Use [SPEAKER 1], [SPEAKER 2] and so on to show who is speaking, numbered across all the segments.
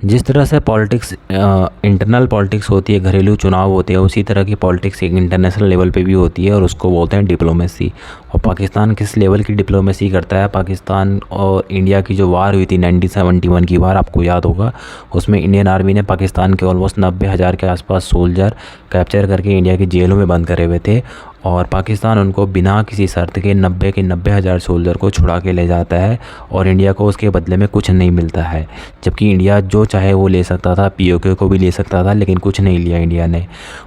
[SPEAKER 1] जिस तरह से पॉलिटिक्स इंटरनल पॉलिटिक्स होती है, घरेलू चुनाव होते हैं, उसी तरह की पॉलिटिक्स एक इंटरनेशनल लेवल पे भी होती है और उसको बोलते हैं डिप्लोमेसी। और पाकिस्तान किस लेवल की डिप्लोमेसी करता है? पाकिस्तान और इंडिया की जो वार हुई थी 1971 की वार, आपको याद होगा, उसमें इंडियन आर्मी ने पाकिस्तान के ऑलमोस्ट 90,000 के आसपास सोल्जर कैप्चर करके इंडिया की जेलों में बंद करे हुए थे। और पाकिस्तान उनको बिना किसी शर्त के 90,000 सोल्जर को छुड़ा के ले जाता है और इंडिया को उसके बदले में कुछ नहीं मिलता है। जबकि इंडिया जो चाहे वो ले सकता था, पीओके को भी ले सकता था, लेकिन कुछ नहीं लिया इंडिया ने।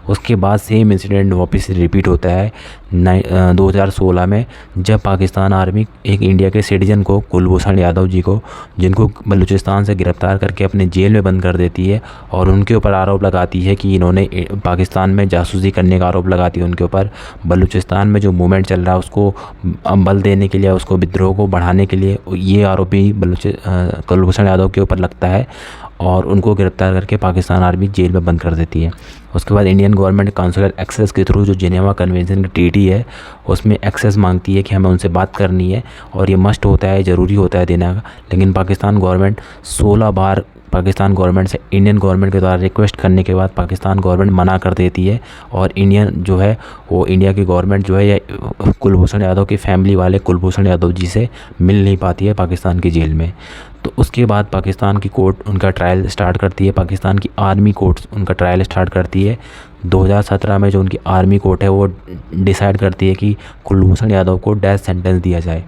[SPEAKER 1] उसके बाद सेम इंसिडेंट वापस रिपीट होता है 2016 में, जब पाकिस्तान आर्मी एक इंडिया के सिटीजन को, कुलभूषण यादव जी को, जिनको बलूचिस्तान से गिरफ़्तार करके अपने जेल में बंद कर देती है और उनके ऊपर आरोप लगाती है कि इन्होंने पाकिस्तान में जासूसी करने का आरोप लगाती है उनके ऊपर। बलूचिस्तान में जो मूवमेंट चल रहा है उसको बल देने के लिए, उसको विद्रोह को बढ़ाने के लिए ये आरोप भी कुलभूषण यादव के ऊपर लगता है और उनको गिरफ्तार करके पाकिस्तान आर्मी जेल में बंद कर देती है। उसके बाद इंडियन गवर्नमेंट काउंसुलर एक्सेस के थ्रू, जो जिनेवा कन्वेंशन की ट्रीटी है, उसमें एक्सेस मांगती है कि हमें उनसे बात करनी है और ये मस्ट होता है, ज़रूरी होता है देना का। लेकिन पाकिस्तान गवर्नमेंट 16 बार पाकिस्तान गवर्नमेंट से इंडियन गवर्नमेंट के द्वारा रिक्वेस्ट करने के बाद पाकिस्तान गवर्नमेंट मना कर देती है और इंडियन जो है वो इंडिया की गवर्नमेंट जो है या कुलभूषण यादव की फैमिली वाले कुलभूषण यादव जी से मिल नहीं पाती है पाकिस्तान की जेल में। तो उसके बाद पाकिस्तान की कोर्ट उनका ट्रायल स्टार्ट करती है, पाकिस्तान की आर्मी कोर्ट उनका ट्रायल स्टार्ट करती है। 2017 में जो उनकी आर्मी कोर्ट है वो डिसाइड करती है कि कुलभूषण यादव को डेथ सेंटेंस दिया जाए।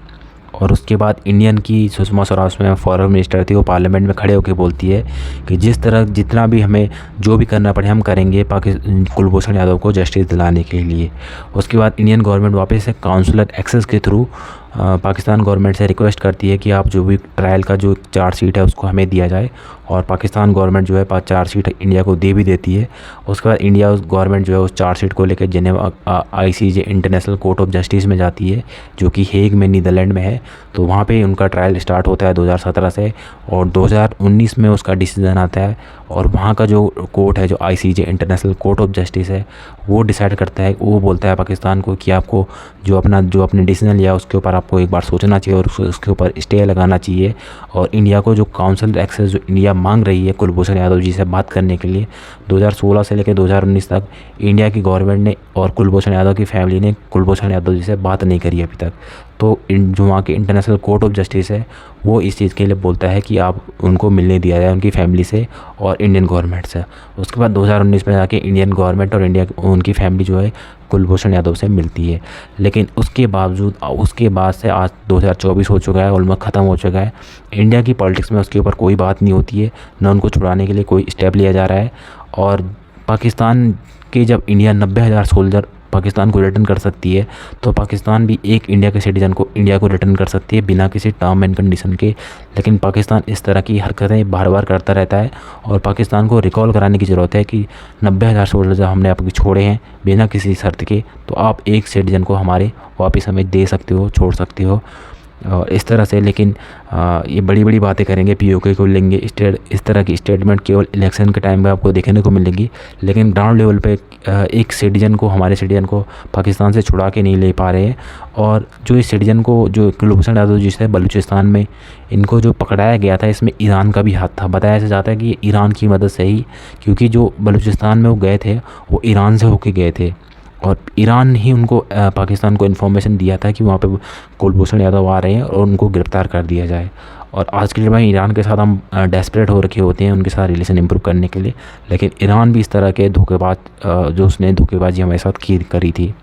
[SPEAKER 1] और उसके बाद इंडियन की सुषमा स्वराज में फॉरेन मिनिस्टर थी, वो पार्लियामेंट में खड़े होकर बोलती है कि जिस तरह जितना भी हमें जो भी करना पड़े हम करेंगे कुलभूषण यादव को जस्टिस दिलाने के लिए। उसके बाद इंडियन गवर्नमेंट वापस से काउंसुलर एक्सेस के थ्रू पाकिस्तान गवर्नमेंट से रिक्वेस्ट करती है कि आप जो भी ट्रायल का जो चार्जशीट है उसको हमें दिया जाए और पाकिस्तान गवर्नमेंट जो है चार्जशीट इंडिया को दे भी देती है। उसके बाद इंडिया उस गवर्नमेंट जो है उस चार्जशीट को लेकर Geneva ICJ international court of justice में जाती है, जो कि हेग में नीदरलैंड में है। तो वहाँ पे उनका ट्रायल स्टार्ट होता है 2017 से और 2019 में उसका डिसीज़न आता है और वहाँ का जो कोर्ट है, जो ICJ international court of justice है, वो डिसाइड करता है, वो बोलता है पाकिस्तान को कि आपको जो अपने डिसीजन लिया उसके ऊपर आपको एक बार सोचना चाहिए और उसके ऊपर स्टे लगाना चाहिए। और इंडिया को जो काउंसिल एक्सेस जो इंडिया मांग रही है कुलभूषण यादव जी से बात करने के लिए, 2016 से लेकर 2019 तक इंडिया की गवर्नमेंट ने और कुलभूषण यादव की फैमिली ने कुलभूषण यादव जी से बात नहीं करी अभी तक। तो जो वहाँ के इंटरनेशनल कोर्ट ऑफ जस्टिस है वो इस चीज़ के लिए बोलता है कि आप उनको मिलने दिया जाए उनकी फैमिली से और इंडियन गवर्नमेंट से। उसके बाद 2019 में जाके इंडियन गवर्नमेंट और उनकी फैमिली जो है कुलभूषण यादव से मिलती है। लेकिन उसके बावजूद उसके बाद से आज 2024 हो चुका है, ऑलमोस्ट ख़त्म हो चुका है। इंडिया की पॉलिटिक्स में उसके ऊपर कोई बात नहीं होती है, न उनको छुड़ाने के लिए कोई स्टेप लिया जा रहा है। और पाकिस्तान के जब इंडिया 90,000 सोल्जर पाकिस्तान को रिटर्न कर सकती है, तो पाकिस्तान भी एक इंडिया के सिटीज़न को इंडिया को रिटर्न कर सकती है बिना किसी टर्म एंड कंडीशन के। लेकिन पाकिस्तान इस तरह की हरकतें बार बार करता रहता है और पाकिस्तान को रिकॉल कराने की ज़रूरत है कि 90,000 सोल्जर जब हमने आपको छोड़े हैं बिना किसी शर्त के, तो आप एक सिटीज़न को हमारे वापस हमें दे सकते हो, छोड़ सकते हो और इस तरह से। लेकिन ये बड़ी बड़ी बातें करेंगे, पीओके को लेंगे, इस तरह की स्टेटमेंट केवल इलेक्शन के टाइम पे आपको देखने को मिलेंगी। लेकिन ग्राउंड लेवल पे एक सिटीजन को, हमारे सिटीजन को पाकिस्तान से छुड़ा के नहीं ले पा रहे हैं। और जो इस सिटीजन को, जो कुलभूषण यादव जी से बलूचिस्तान में इनको जो पकड़ाया गया था, इसमें ईरान का भी हाथ था। बताया जाता है कि ईरान की मदद से ही, क्योंकि जो बलूचिस्तान में वो गए थे वो ईरान से होके गए थे और ईरान ही उनको पाकिस्तान को इन्फॉर्मेशन दिया था कि वहाँ पे कुलभूषण यादव आ रहे हैं और उनको गिरफ़्तार कर दिया जाए। और आज के लिए भाई ईरान के साथ हम डेस्परेट हो रखे होते हैं उनके साथ रिलेशन इंप्रूव करने के लिए, लेकिन ईरान भी इस तरह के धोखेबाज जो उसने धोखेबाजी हमारे साथ करी थी।